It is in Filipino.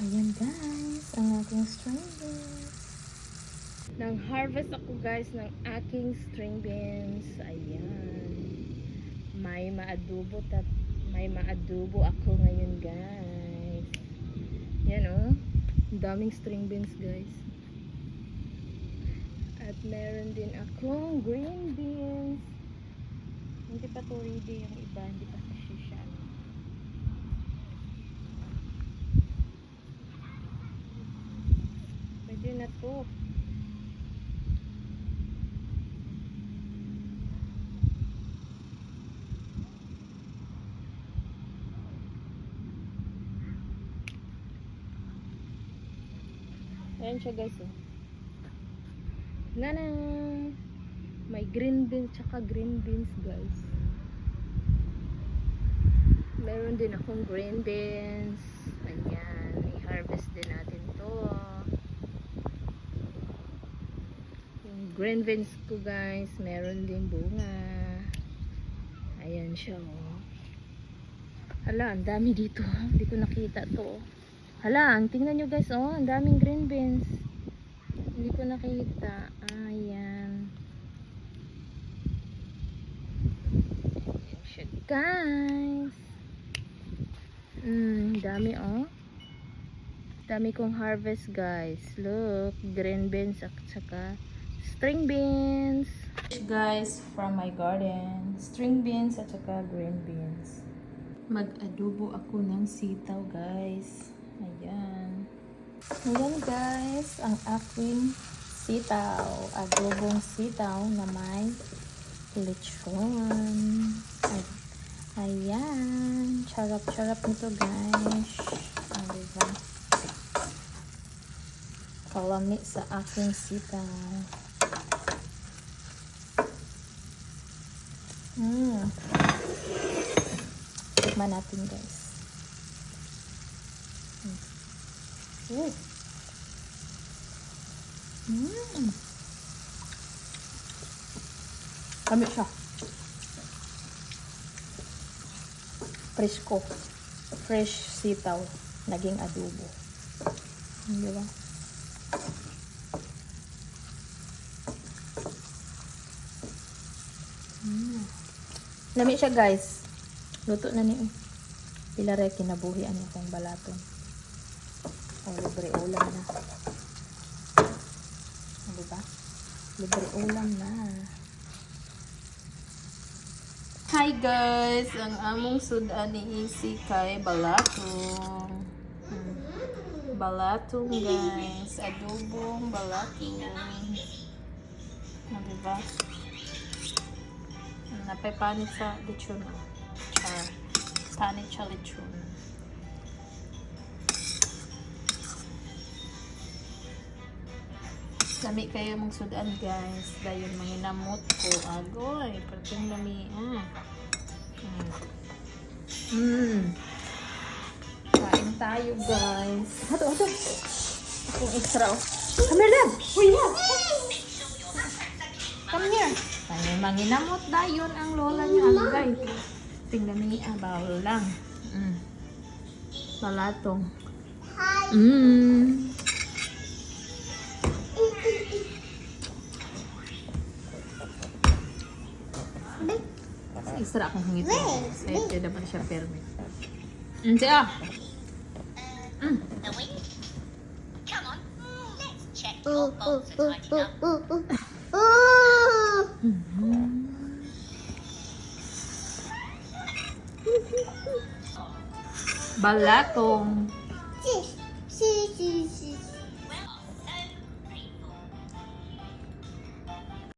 Ayan guys, ang aking string beans. Nang-harvest ako guys ng aking string beans. Ayan. May maadobo ako ngayon guys. Yan oh. Ang daming string beans guys. At meron din akong green beans. Hindi pa to ready yung iba. Hindi pa kasi siya. Pwede na to. Ayan siya guys oh. Nanang! May green beans tsaka green beans guys. Meron din akong green beans. Ayan. I-harvest din natin to. Yung green beans ko guys, meron din bunga. Ayan siya oh. Hala, ang dami dito. Hindi ko nakita to. Hala, tingnan nyo guys oh. Ang daming green beans. Hindi ko nakita. Ayan. Ayan siya guys. Dami oh. Dami kong harvest guys. Look, green beans at saka string beans. Guys, from my garden. String beans at saka green beans. Mag-adobo ako ng sitaw guys. Ayan. Ayan guys, ang aking sitaw. Adobong sitaw na may lechon. Ayan. Charap-charap nito guys. Diba? Kalami sa aking sitaw. Tikman natin guys. Kami siya. Presko. Fresh sitaw. Naging adobo. Diba? Lami siya guys. Luto na niyo. Pilare kinabuhian niya kong balaton. O, libre ulam na. Diba? Libre ulam na. Hi guys! Ang among sudan ni Isi kay balatong. Balatong guys. Adobong balatong. Diba? Napapanit sa lechon. Char. Tanit sa lechon. Lami kayo mong sudan guys. Dayon manginamot ko. Agoy. Perting lami. Kain tayo guys. Hato. Akong extra oh. Come here lang. Uy na. Come here. Tayo manginamot dayon ang lola niya. Agay. Tingnan niya. Bawal lang. Balatong. Isra akong hangit. Saya dapat siya permit. Siya. Come on, let's check your bolts are tight enough. Balatong.